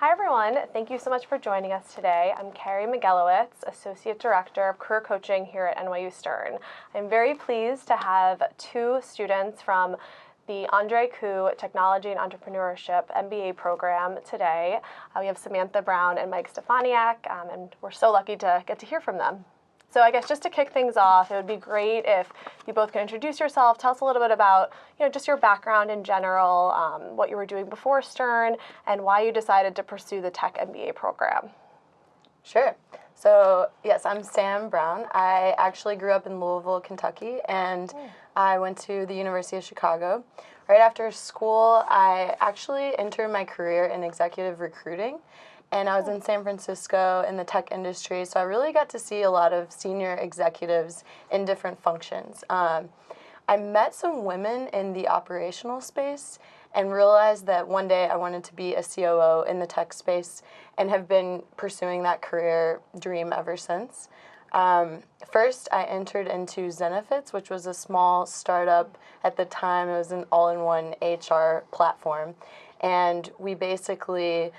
Hi everyone, thank you so much for joining us today. I'm Carrie Miguelowitz, Associate Director of Career Coaching here at NYU Stern. I'm very pleased to have two students from the Andre Koo Technology and Entrepreneurship MBA program today. We have Samantha Brown and Mike Stefaniak, and we're so lucky to get to hear from them. So I guess just to kick things off, it would be great if you both could introduce yourself, tell us a little bit about, just your background in general, what you were doing before Stern, and why you decided to pursue the Tech MBA program. Sure. So yes, I'm Sam Brown. I actually grew up in Louisville, Kentucky, and I went to the University of Chicago. Right after school, I actually entered my career in executive recruiting. And I was in San Francisco in the tech industry, so I really got to see a lot of senior executives in different functions. I met some women in the operational space and realized that one day I wanted to be a COO in the tech space and have been pursuing that career dream ever since. First, I entered into Zenefits, which was a small startup at the time. It was an all-in-one HR platform, and we basically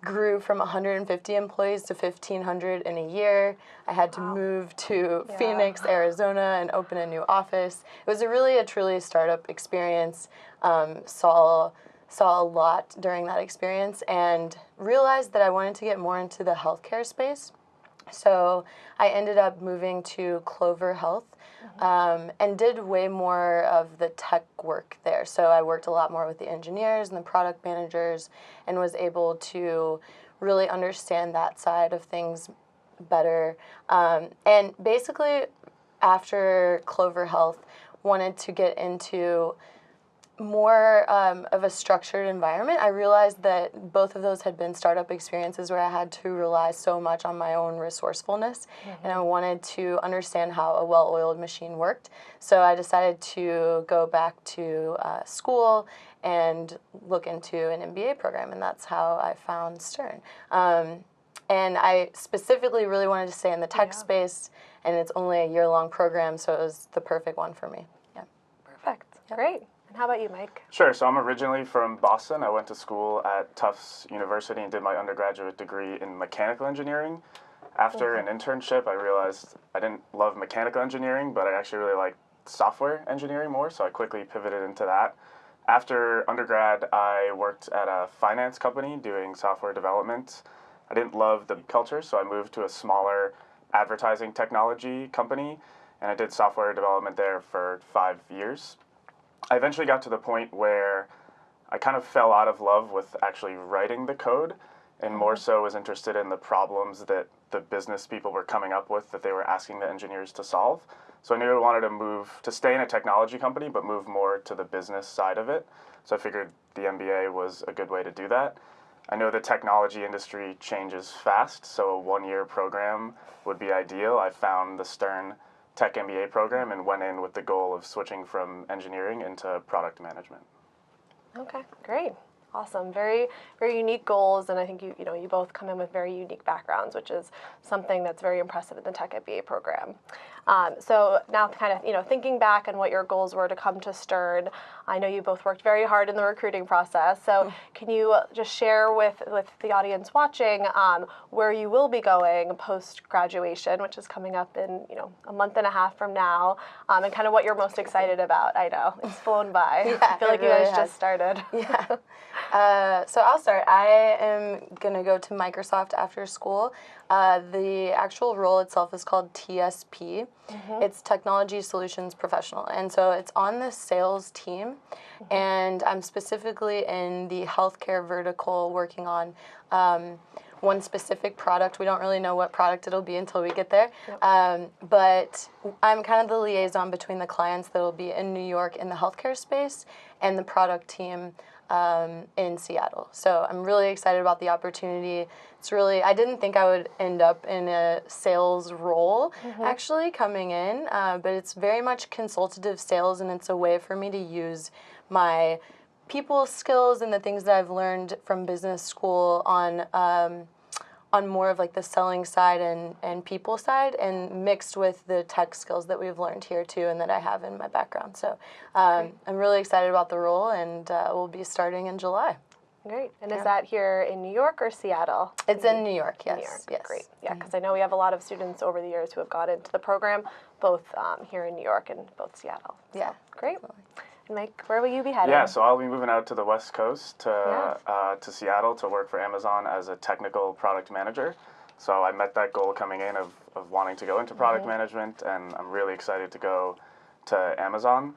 grew from 150 employees to 1,500 in a year. I had to move to Phoenix, Arizona, and open a new office. It was a truly startup experience. Saw a lot during that experience and realized that I wanted to get more into the healthcare space. So I ended up moving to Clover Health and did way more of the tech work there. So I worked a lot more with the engineers and the product managers and was able to really understand that side of things better. And basically, after Clover Health, wanted to get into more of a structured environment. I realized that both of those had been startup experiences where I had to rely so much on my own resourcefulness, and I wanted to understand how a well-oiled machine worked. So I decided to go back to school and look into an MBA program, and that's how I found Stern. And I specifically really wanted to stay in the tech space, and it's only a year-long program, so it was the perfect one for me. Yeah. Perfect. Great. And how about you, Mike? Sure. So I'm originally from Boston. I went to school at Tufts University and did my undergraduate degree in mechanical engineering. After an internship, I realized I didn't love mechanical engineering, but I actually really liked software engineering more, so I quickly pivoted into that. After undergrad, I worked at a finance company doing software development. I didn't love the culture, so I moved to a smaller advertising technology company, and I did software development there for 5 years. I eventually got to the point where I kind of fell out of love with actually writing the code and more so was interested in the problems that the business people were coming up with that they were asking the engineers to solve. So I knew I wanted to stay in a technology company, but move more to the business side of it. So I figured the MBA was a good way to do that. I know the technology industry changes fast, so a one-year program would be ideal. I found the Stern Tech MBA program and went in with the goal of switching from engineering into product management. Okay, great. Awesome. Very, very unique goals, and I think you both come in with very unique backgrounds, which is something that's very impressive in the Tech MBA program. So now kind of, thinking back on what your goals were to come to Stern, I know you both worked very hard in the recruiting process, so can you just share with the audience watching where you will be going post-graduation, which is coming up in, a month and a half from now, and kind of what you're most excited about? I know, it's flown by. Yeah, I feel like you guys just started. Yeah. So I'll start. I am going to go to Microsoft after school. The actual role itself is called TSP. It's Technology Solutions Professional. And so it's on the sales team. And I'm specifically in the healthcare vertical working on one specific product. We don't really know what product it'll be until we get there. But I'm kind of the liaison between the clients that will be in New York in the healthcare space and the product team in Seattle. So I'm really excited about the opportunity. I didn't think I would end up in a sales role actually coming in, but it's very much consultative sales, and it's a way for me to use my people skills and the things that I've learned from business school on more of like the selling side and people side, and mixed with the tech skills that we've learned here too and that I have in my background. So I'm really excited about the role, and we'll be starting in July. Great. And is that here in New York or Seattle? It's in New York, yes. New York. Yes. Great. Yeah, because I know we have a lot of students over the years who have got into the program, both here in New York and both Seattle. So, Yeah. great. And Mike, where will you be heading? Yeah, so I'll be moving out to the West Coast to Seattle to work for Amazon as a technical product manager. So I met that goal coming in of wanting to go into product management, and I'm really excited to go to Amazon.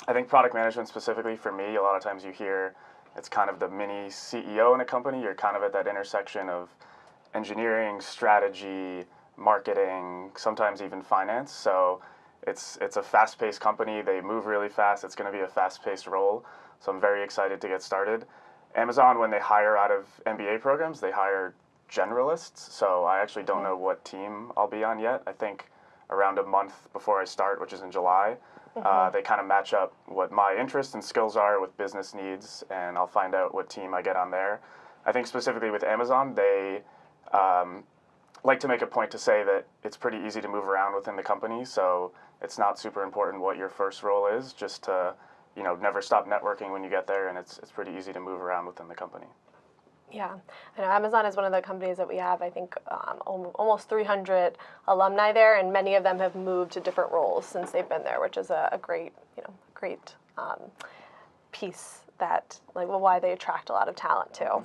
I think product management specifically for me, a lot of times you hear it's kind of the mini CEO in a company. You're kind of at that intersection of engineering, strategy, marketing, sometimes even finance. So it's a fast-paced company. They move really fast. It's going to be a fast-paced role. So I'm very excited to get started. Amazon, when they hire out of MBA programs, they hire generalists. So I actually don't know what team I'll be on yet. I think around a month before I start, which is in July, they kind of match up what my interests and skills are with business needs, and I'll find out what team I get on there. I think specifically with Amazon, they like to make a point to say that it's pretty easy to move around within the company, so it's not super important what your first role is, just to never stop networking when you get there, and it's pretty easy to move around within the company. Yeah, I know Amazon is one of the companies that we have, I think, almost 300 alumni there, and many of them have moved to different roles since they've been there, which is a great, piece that, why they attract a lot of talent too.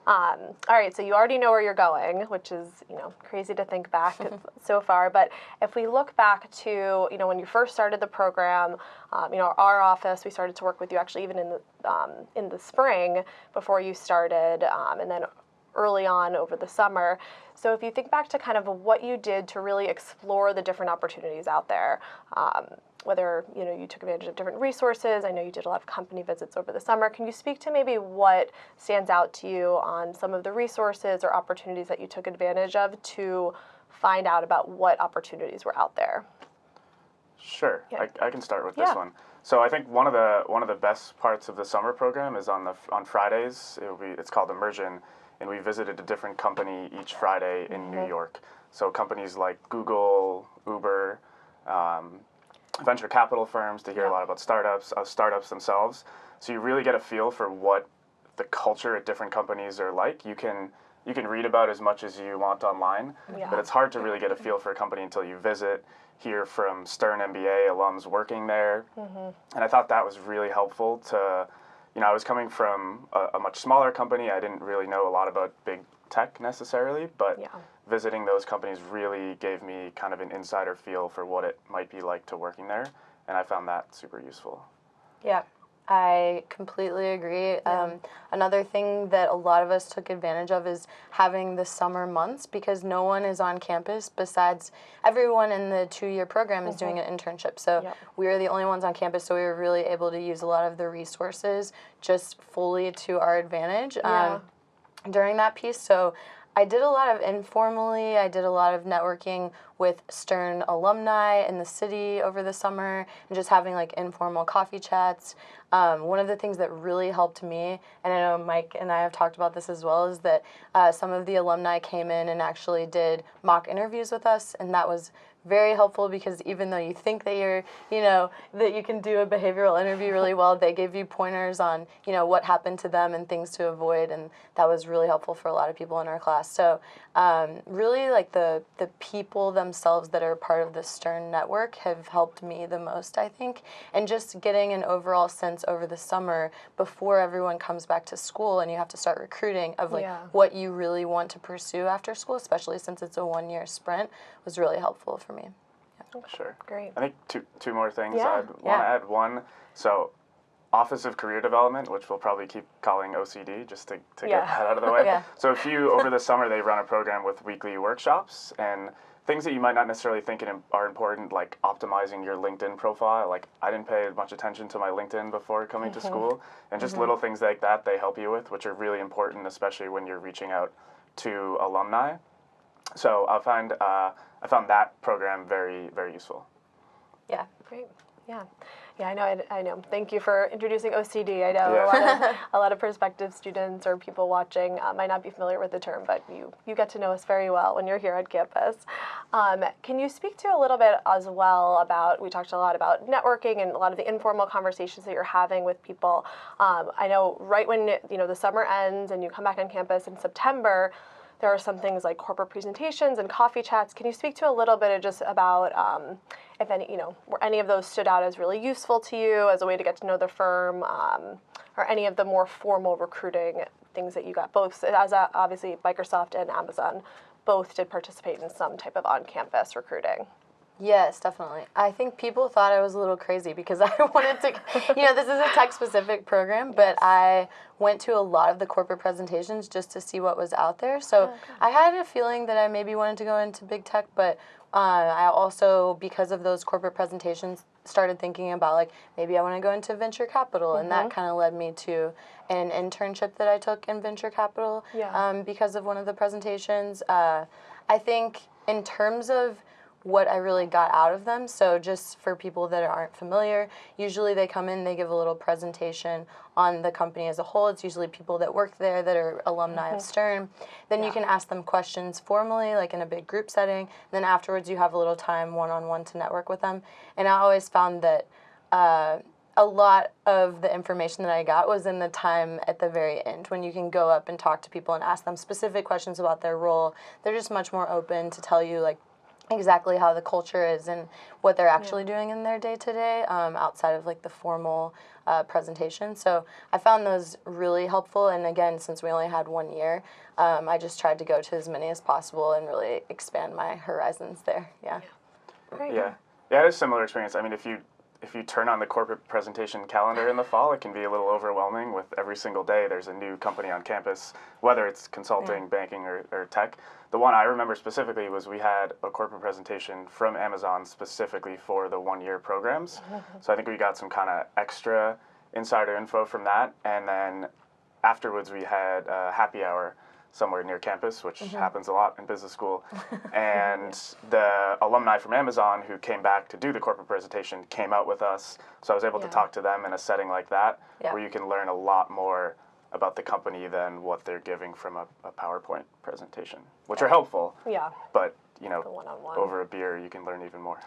All right, so you already know where you're going, which is, crazy to think back so far. But if we look back to, when you first started the program, our office, we started to work with you actually even in the spring before you started, and then early on over the summer. So if you think back to kind of what you did to really explore the different opportunities out there, whether you took advantage of different resources. I know you did a lot of company visits over the summer. Can you speak to maybe what stands out to you on some of the resources or opportunities that you took advantage of to find out about what opportunities were out there? Sure, Yeah. I can start with this one. So I think one of the best parts of the summer program is on Fridays. It's called Immersion, and we visited a different company each Friday in New York. So companies like Google, Uber, venture capital firms, to hear a lot about startups themselves. So you really get a feel for what the culture at different companies are like. You can read about as much as you want online, but it's hard to really get a feel for a company until you visit, hear from Stern MBA alums working there. And I thought that was really helpful to, I was coming from a much smaller company. I didn't really know a lot about big tech necessarily, but visiting those companies really gave me kind of an insider feel for what it might be like to working there, and I found that super useful. Yeah, I completely agree. Another thing that a lot of us took advantage of is having the summer months, because no one is on campus besides everyone in the 2-year program is doing an internship. So we were the only ones on campus, so we were really able to use a lot of the resources just fully to our advantage during that piece. So I did a lot of informally, I did a lot of networking with Stern alumni in the city over the summer and just having informal coffee chats. One of the things that really helped me, and I know Mike and I have talked about this as well, is that some of the alumni came in and actually did mock interviews with us, and that was very helpful, because even though you think that you're, that you can do a behavioral interview really well, they give you pointers on, what happened to them and things to avoid, and that was really helpful for a lot of people in our class. So really the people themselves that are part of the Stern network have helped me the most, I think, and just getting an overall sense over the summer before everyone comes back to school and you have to start recruiting of what you really want to pursue after school, especially since it's a 1-year sprint, was really helpful for me. Sure. Great. I think two more things. Yeah. I'd want to add one. So Office of Career Development, which we'll probably keep calling OCD just to get that out of the way. So over the summer, they run a program with weekly workshops and things that you might not necessarily think are important, like optimizing your LinkedIn profile. I didn't pay much attention to my LinkedIn before coming to school, and just little things like that they help you with, which are really important, especially when you're reaching out to alumni. So I found that program very, very useful. Yeah. Great. Yeah. Yeah, I know. Thank you for introducing OCD. I know Yeah. a lot of prospective students or people watching might not be familiar with the term, but you get to know us very well when you're here at campus. Can you speak to a little bit as well about, we talked a lot about networking and a lot of the informal conversations that you're having with people. I know right when the summer ends and you come back on campus in September, there are some things like corporate presentations and coffee chats. Can you speak to a little bit of just about if any, were any of those stood out as really useful to you as a way to get to know the firm, or any of the more formal recruiting things that you got? Both, as obviously Microsoft and Amazon, both did participate in some type of on-campus recruiting. Yes, definitely. I think people thought I was a little crazy because I wanted to, this is a tech-specific program, but I went to a lot of the corporate presentations just to see what was out there. So I had a feeling that I maybe wanted to go into big tech, but I also, because of those corporate presentations, started thinking about, like, maybe I want to go into venture capital, and that kind of led me to an internship that I took in venture capital because of one of the presentations. I think in terms of what I really got out of them. So just for people that aren't familiar, usually they come in, they give a little presentation on the company as a whole. It's usually people that work there that are alumni of Stern. Then you can ask them questions formally, like in a big group setting. Then afterwards you have a little time one-on-one to network with them. And I always found that a lot of the information that I got was in the time at the very end when you can go up and talk to people and ask them specific questions about their role. They're just much more open to tell you, like, exactly how the culture is and what they're actually doing in their day-to-day outside of, like, the formal presentation. So I found those really helpful, and again, since we only had 1 year, I just tried to go to as many as possible and really expand my horizons there. Yeah. Yeah, I had a similar experience. I mean, if you turn on the corporate presentation calendar in the fall, it can be a little overwhelming with every single day there's a new company on campus, whether it's consulting, banking, or tech. The one I remember specifically was we had a corporate presentation from Amazon specifically for the 1 year programs. So I think we got some kind of extra insider info from that. And then afterwards we had a happy hour somewhere near campus, which happens a lot in business school. And the alumni from Amazon who came back to do the corporate presentation came out with us. So I was able to talk to them in a setting like that, where you can learn a lot more about the company than what they're giving from a PowerPoint presentation, which are helpful. Yeah. But, over a beer, you can learn even more.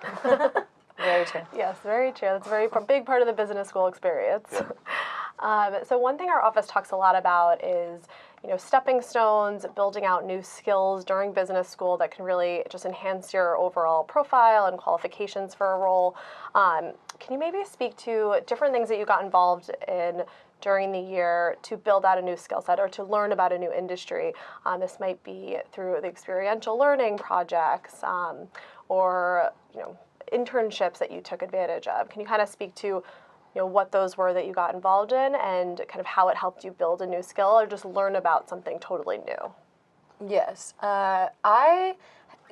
Very true. Yes, very true. That's a very big part of the business school experience. Yeah. So one thing our office talks a lot about is, stepping stones, building out new skills during business school that can really just enhance your overall profile and qualifications for a role. Can you maybe speak to different things that you got involved in during the year to build out a new skill set or to learn about a new industry? This might be through the experiential learning projects or internships that you took advantage of. Can you kind of speak to what those were that you got involved in and kind of how it helped you build a new skill or just learn about something totally new? Yes. I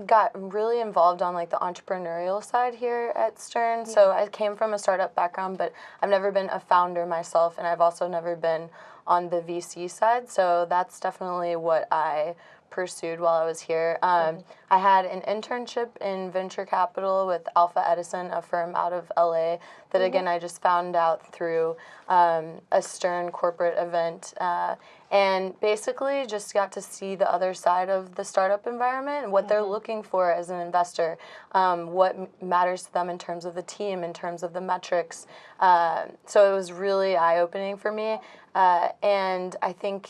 got really involved on, like, the entrepreneurial side here at Stern. So I came from a startup background, but I've never been a founder myself, and I've also never been on the VC side. So that's definitely what I pursued while I was here. I had an internship in venture capital with Alpha Edison, a firm out of LA that, again, I just found out through a Stern corporate event, and basically just got to see the other side of the startup environment and what they're looking for as an investor, what matters to them in terms of the team, in terms of the metrics. So it was really eye-opening for me, and I think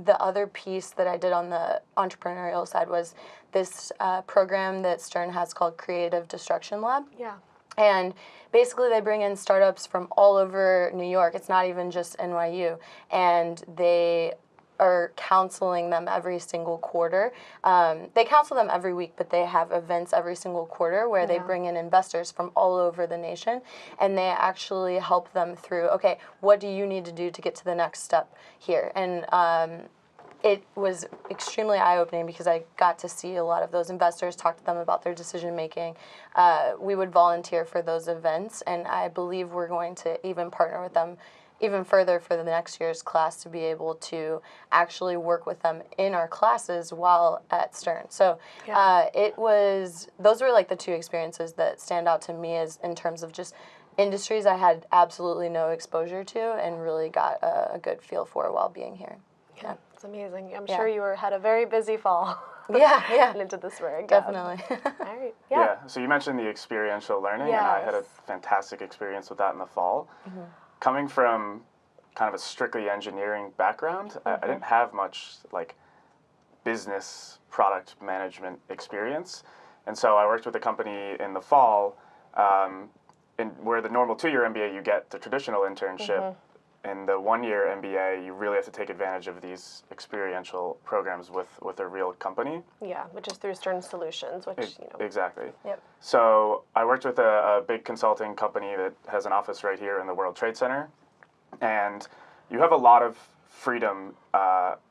the other piece that I did on the entrepreneurial side was this program that Stern has called Creative Destruction Lab. Yeah. And basically they bring in startups from all over New York. It's not even just NYU. And they are counseling them every single quarter. They counsel them every week, but they have events every single quarter where they bring in investors from all over the nation, and they actually help them through, okay, what do you need to do to get to the next step here? And it was extremely eye-opening because I got to see a lot of those investors, talk to them about their decision-making. We would volunteer for those events, and I believe we're going to even partner with them even further for the next year's class to be able to actually work with them in our classes while at Stern. So those were like the two experiences that stand out to me as in terms of just industries I had absolutely no exposure to and really got a good feel for while being here. Yeah, it's amazing. I'm Yeah. sure you had a very busy fall. Yeah. And into the spring. Definitely. All right. Yeah. Yeah. So you mentioned the experiential learning, and I had a Yes. fantastic experience with that in the fall. Coming from kind of a strictly engineering background, I didn't have much like business product management experience, and so I worked with a company in the fall, where the normal 2-year MBA you get the traditional internship. In the 1-year MBA, you really have to take advantage of these experiential programs with a real company. Yeah, which is through Stern Solutions, which, Exactly. Yep. So I worked with a big consulting company that has an office right here in the World Trade Center, and you have a lot of freedom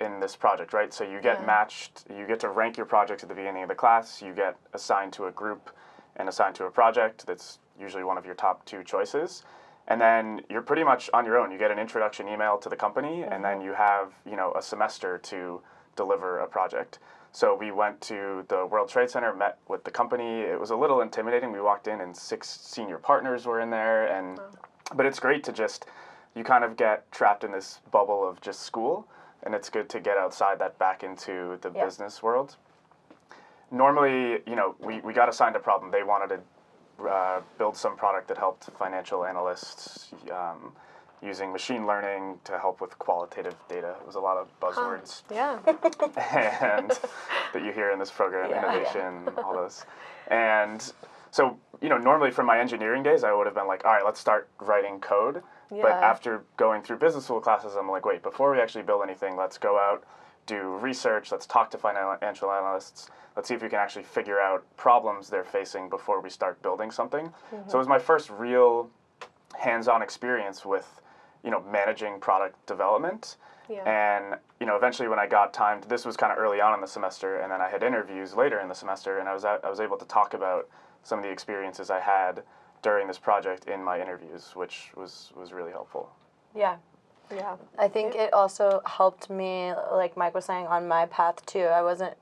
in this project, right? So you get matched, you get to rank your projects at the beginning of the class, you get assigned to a group and assigned to a project that's usually one of your top 2 choices. And then you're pretty much on your own. You get an introduction email to the company, and then you have, a semester to deliver a project. So we went to the World Trade Center, met with the company. It was a little intimidating. We walked in and 6 senior partners were in there, but it's great to just, you kind of get trapped in this bubble of just school, and it's good to get outside that back into the business world. Normally, we got assigned a problem. They wanted to build some product that helped financial analysts using machine learning to help with qualitative data. It was a lot of buzzwords. Yeah. And that you hear in this program, innovation, all those. And so, normally from my engineering days, I would have been like, all right, let's start writing code. Yeah. But after going through business school classes, I'm like, wait, before we actually build anything, let's go out, do research, let's talk to financial analysts, let's see if we can actually figure out problems they're facing before we start building something. So it was my first real hands-on experience with, managing product development. Yeah. And, eventually when I got time, this was kind of early on in the semester, and then I had interviews later in the semester, and I was able to talk about some of the experiences I had during this project in my interviews, which was really helpful. Yeah. Yeah. I think it also helped me, like Mike was saying, on my path too. I wasn't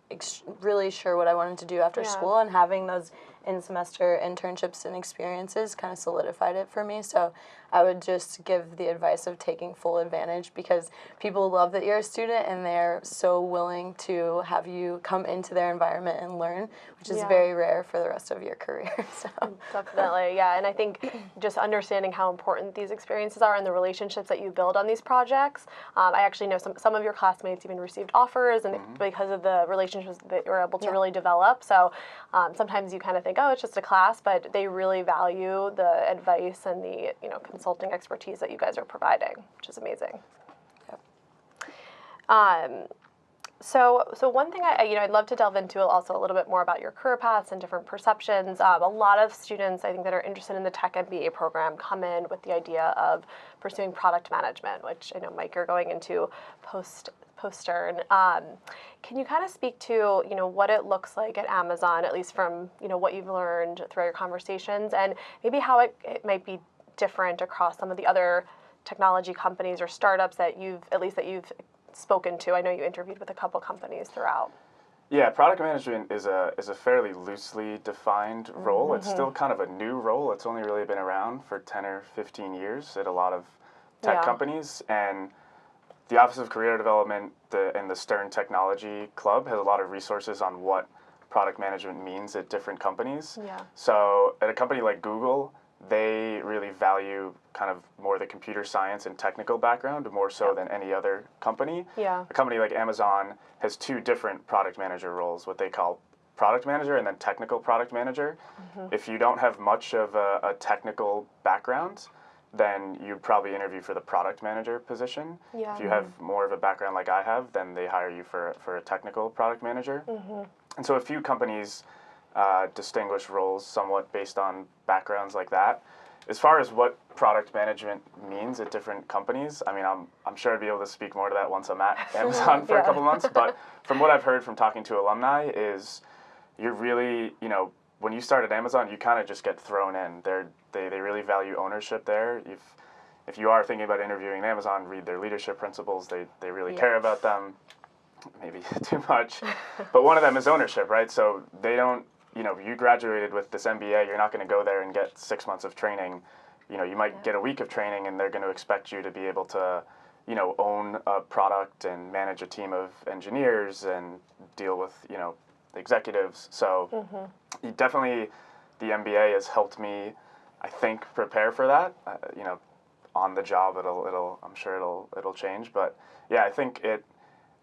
really sure what I wanted to do after school, and having those in-semester internships and experiences kind of solidified it for me. So I would just give the advice of taking full advantage, because people love that you're a student and they're so willing to have you come into their environment and learn, which is very rare for the rest of your career. So. Definitely, yeah. And I think just understanding how important these experiences are and the relationships that you build on these projects. I actually know some of your classmates even received offers, and because of the relationships that you're able to really develop. So sometimes you kind of think, oh, it's just a class, but they really value the advice and the consulting expertise that you guys are providing, which is amazing. Yep. So one thing I'd love to delve into also a little bit more about your career paths and different perceptions. A lot of students, I think, that are interested in the Tech MBA program come in with the idea of pursuing product management, which I know, Mike, you're going into post-Stern. Can you kind of speak to, what it looks like at Amazon, at least from, what you've learned throughout your conversations, and maybe how it might be different across some of the other technology companies or startups that you've spoken to? I know you interviewed with a couple companies throughout. Yeah, product management is a fairly loosely defined role. It's still kind of a new role. It's only really been around for 10 or 15 years at a lot of tech companies. And the Office of Career Development and the Stern Technology Club has a lot of resources on what product management means at different companies. Yeah. So at a company like Google, they really value kind of more the computer science and technical background, more so than any other company. Yeah. A company like Amazon has 2 different product manager roles, what they call product manager and then technical product manager. If you don't have much of a technical background, then you'd probably interview for the product manager position. Yeah. If you have more of a background like I have, then they hire you for a technical product manager. And so a few companies distinguish roles somewhat based on backgrounds like that. As far as what product management means at different companies, I mean, I'm sure I'd be able to speak more to that once I'm at Amazon for a couple months, but from what I've heard from talking to alumni is you're really, when you start at Amazon, you kind of just get thrown in. They really value ownership there. If you are thinking about interviewing at Amazon, read their leadership principles. They really care about them, maybe too much. But one of them is ownership, right? So they don't, you graduated with this MBA, you're not going to go there and get 6 months of training. you know, you might get a week of training and they're going to expect you to be able to, you know, own a product and manage a team of engineers and deal with, you know, executives. So definitely the MBA has helped me, I think, prepare for that. You know, on the job, I'm sure it'll change. But yeah, I think at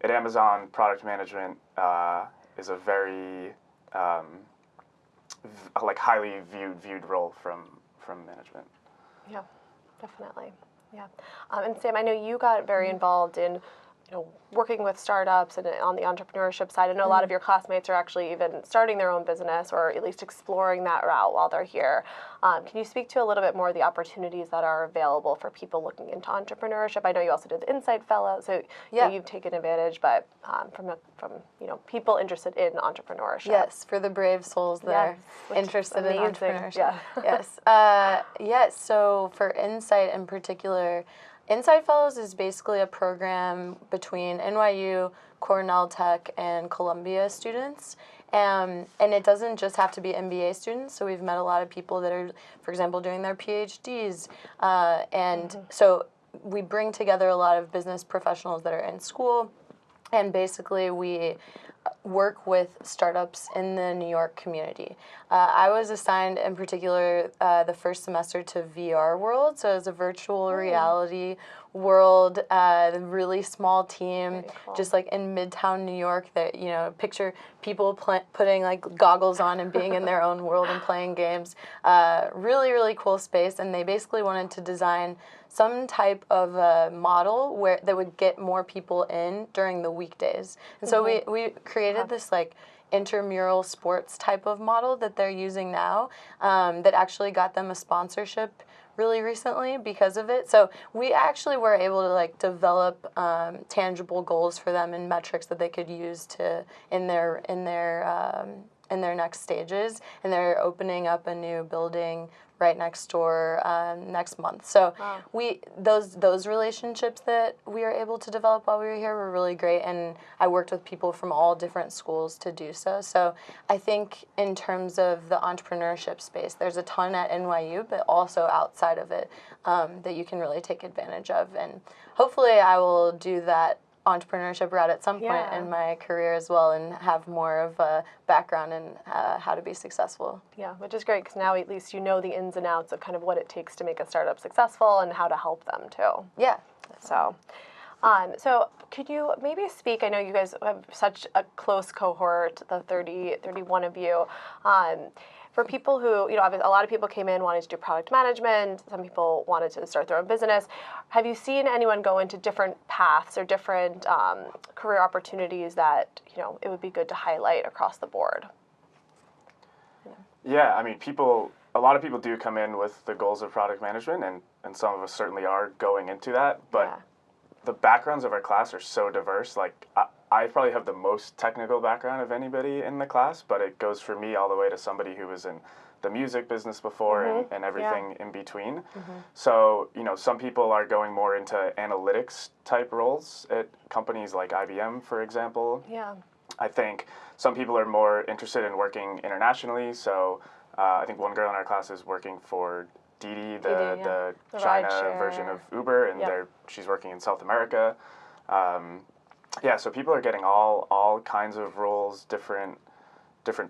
Amazon, product management is a very like highly viewed role from management. Yeah, definitely. Yeah, and Sam, I know you got very involved in, you know, working with startups and on the entrepreneurship side. I know a lot of your classmates are actually even starting their own business or at least exploring that route while they're here. Can you speak to a little bit more of the opportunities that are available for people looking into entrepreneurship? I know you also did the Insight Fellow, so you know, you've taken advantage, but from you know, people interested in entrepreneurship. Yes, for the brave souls that are interested in entrepreneurship. Yeah. Yes, so for Insight in particular, Insight Fellows is basically a program between NYU, Cornell Tech, and Columbia students. And it doesn't just have to be MBA students. So we've met a lot of people that are, for example, doing their PhDs. So we bring together a lot of business professionals that are in school. And basically we work with startups in the New York community. I was assigned in particular the first semester to VR World, so it's a virtual reality world, really small team, just like in Midtown New York. That, you know, picture people putting like goggles on and being in their own world and playing games. Really cool space, and they basically wanted to design some type of model where that would get more people in during the weekdays. And so we created this like intramural sports type of model that they're using now, that actually got them a sponsorship really recently because of it. So we actually were able to like develop tangible goals for them and metrics that they could use to in their next stages. And they're opening up a new building right next door next month. So those relationships that we were able to develop while we were here were really great, and I worked with people from all different schools to do so. So I think in terms of the entrepreneurship space, there's a ton at NYU, but also outside of it that you can really take advantage of. And hopefully I will do that entrepreneurship route at some point in my career as well, and have more of a background in how to be successful. Yeah, which is great because now at least you know the ins and outs of kind of what it takes to make a startup successful and how to help them too. Yeah. So, so could you maybe speak, I know you guys have such a close cohort, the 31 of you, for people who, you know, a lot of people came in wanting to do product management, some people wanted to start their own business. Have you seen anyone go into different paths or different career opportunities that, you know, it would be good to highlight across the board? Yeah, I mean, a lot of people do come in with the goals of product management, and some of us certainly are going into that, but the backgrounds of our class are so diverse. Like, I probably have the most technical background of anybody in the class, but it goes for me all the way to somebody who was in the music business before and everything in between. So, you know, some people are going more into analytics type roles at companies like IBM, for example. Yeah. I think some people are more interested in working internationally. So I think one girl in our class is working for Didi, the China version of Uber, and she's working in South America. Yeah, so people are getting all kinds of roles, different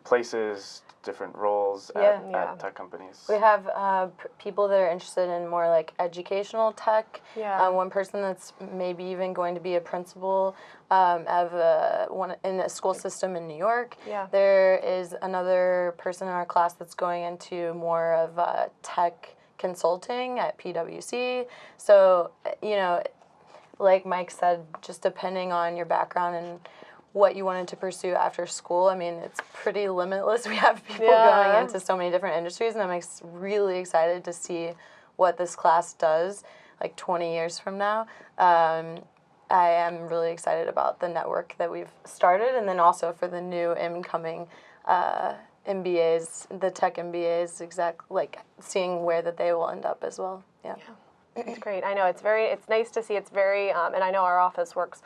places, different roles at tech companies. We have people that are interested in more like educational tech. One person that's maybe even going to be a principal in a school system in New York. There is another person in our class that's going into more of tech consulting at PwC. So, you know, like Mike said, just depending on your background and what you wanted to pursue after school, I mean, it's pretty limitless. We have people going into so many different industries, and I'm really excited to see what this class does like 20 years from now. I am really excited about the network that we've started, and then also for the new incoming MBAs, the tech MBAs, like seeing where that they will end up as well. Yeah. It's great. I know it's nice to see. It's very, and I know our office works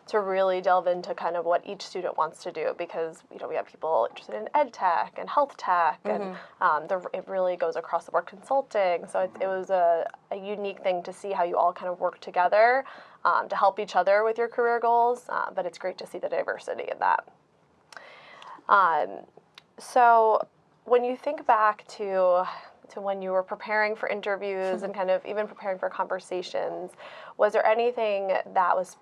to really delve into kind of what each student wants to do, because we have people interested in ed tech and health tech, and it really goes across the board, consulting. So it was a unique thing to see how you all kind of work together to help each other with your career goals, but it's great to see the diversity in that. So when you think back to when you were preparing for interviews and kind of even preparing for conversations, was there anything that was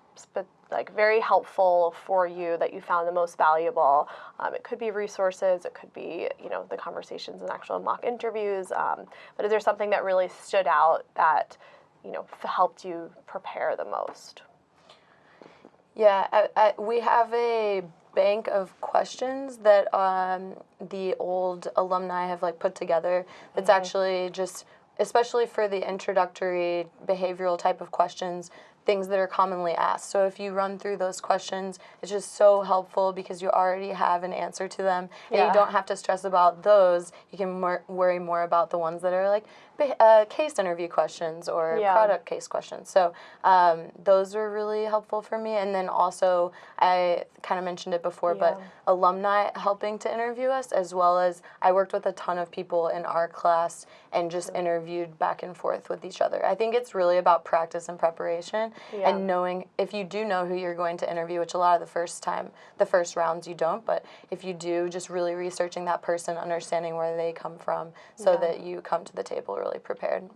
very helpful for you that you found the most valuable? It could be resources, it could be the conversations and actual mock interviews, but is there something that really stood out that helped you prepare the most? Yeah, we have a bank of questions that the old alumni have put together. It's actually just, especially for the introductory behavioral type of questions, things that are commonly asked. So if you run through those questions, it's just so helpful because you already have an answer to them, and you don't have to stress about those. You can worry more about the ones that are case interview questions or product case questions. So those were really helpful for me. And then also, I kind of mentioned it before, but alumni helping to interview us, as well as I worked with a ton of people in our class and just interviewed back and forth with each other. I think it's really about practice and preparation and knowing, if you do know who you're going to interview, which a lot of the first rounds you don't, but if you do, just really researching that person, understanding where they come from, so that you come to the table really prepared.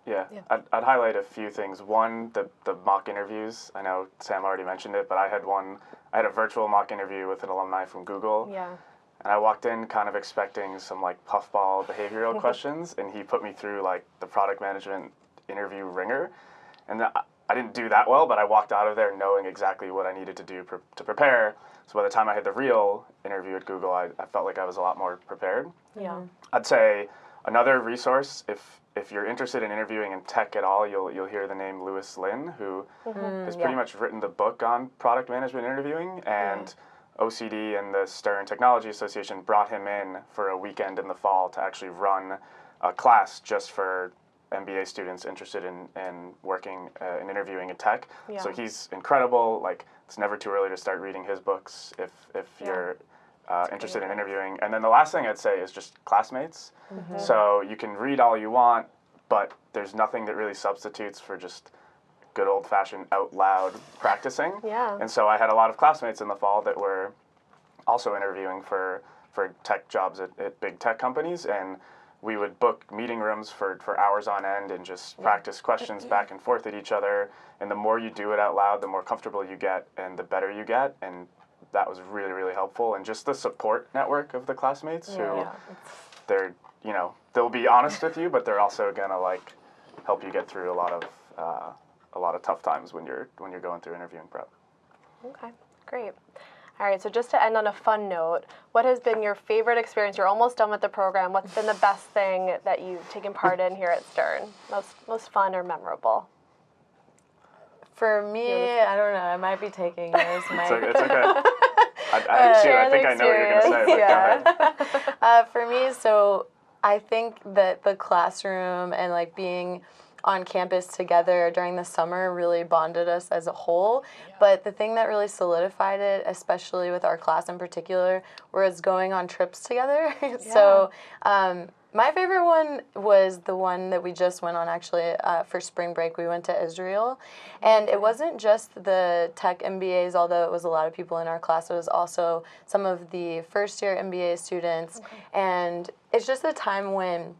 I'd highlight a few things. One, the mock interviews. I know Sam already mentioned it, but I had a virtual mock interview with an alumni from Google. And I walked in kind of expecting some puffball behavioral questions, and he put me through the product management interview ringer. And I didn't do that well, but I walked out of there knowing exactly what I needed to do to prepare. So by the time I had the real interview at Google, I felt like I was a lot more prepared. I'd say another resource, if you're interested in interviewing in tech at all, you'll hear the name Lewis Lin, who has pretty much written the book on product management interviewing, and OCD and the Stern Technology Association brought him in for a weekend in the fall to actually run a class just for MBA students interested in working and interviewing in tech. So he's incredible. It's never too early to start reading his books if you're interested in interviewing. And then the last thing I'd say is just classmates. So you can read all you want, but there's nothing that really substitutes for just good old-fashioned out loud practicing. And so I had a lot of classmates in the fall that were also interviewing for tech jobs at big tech companies, and we would book meeting rooms for hours on end and just practice questions back and forth at each other. And the more you do it out loud, the more comfortable you get and the better you get. And that was really, really helpful. And just the support network of the classmates who they'll be honest with you, but they're also gonna help you get through a lot of tough times when you're going through interviewing prep. Okay, great. All right, so just to end on a fun note, what has been your favorite experience? You're almost done with the program. What's been the best thing that you've taken part in here at Stern? Most fun or memorable? For me, I don't know. I might be taking yours. It's okay. I think I know what you're going to say. Go ahead. For me, so I think that the classroom and being on campus together during the summer really bonded us as a whole. But the thing that really solidified it, especially with our class in particular, was going on trips together. So my favorite one was the one that we just went on, actually, for spring break. We went to Israel. And it wasn't just the tech MBAs, although it was a lot of people in our class. It was also some of the first-year MBA students. And it's just a time when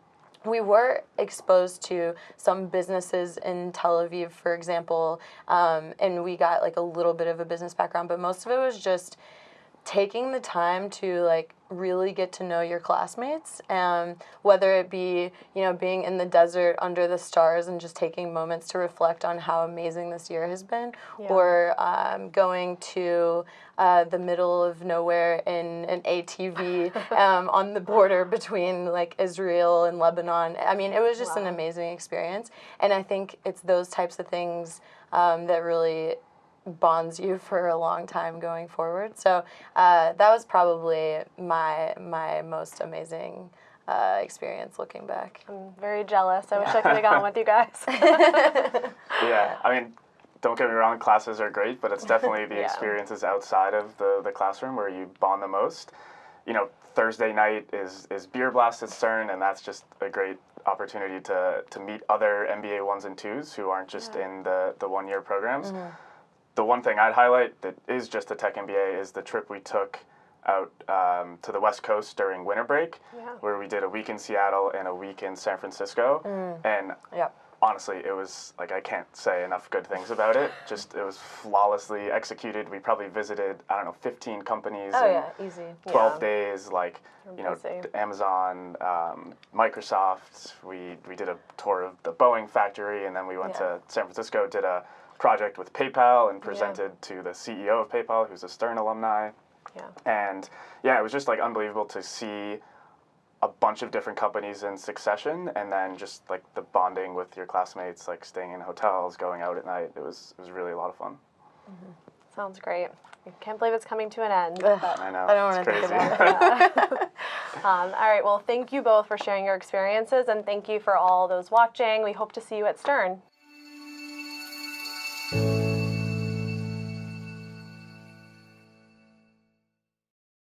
we were exposed to some businesses in Tel Aviv, for example, and we got a little bit of a business background, but most of it was just taking the time to really get to know your classmates, whether it be being in the desert under the stars and just taking moments to reflect on how amazing this year has been, or going to the middle of nowhere in an ATV on the border between Israel and Lebanon. I mean, it was just an amazing experience, and I think it's those types of things that really bonds you for a long time going forward. So that was probably my most amazing experience looking back. I'm very jealous. I wish I could have gone with you guys. Yeah, I mean, don't get me wrong, classes are great, but it's definitely the Yeah. experiences outside of the classroom where you bond the most. You know, Thursday night is Beer Blast at Stern, and that's just a great opportunity to meet other MBA 1s and 2s who aren't just in the 1-year programs. The one thing I'd highlight that is just a Tech MBA is the trip we took out to the West Coast during winter break, where we did a week in Seattle and a week in San Francisco. And honestly, it was like, I can't say enough good things about it. Just, it was flawlessly executed. We probably visited, I don't know, 15 companies in Easy. 12 days, like, you know, Busy. Amazon, Microsoft. We did a tour of the Boeing factory, and then we went to San Francisco, did a project with PayPal and presented to the CEO of PayPal, who's a Stern alumni. And yeah, it was just like unbelievable to see a bunch of different companies in succession, and then just like the bonding with your classmates, like staying in hotels, going out at night. It was really a lot of fun. Sounds great. I can't believe it's coming to an end. I know. I don't want to think about it. All right, well, thank you both for sharing your experiences, and thank you for all those watching. We hope to see you at Stern.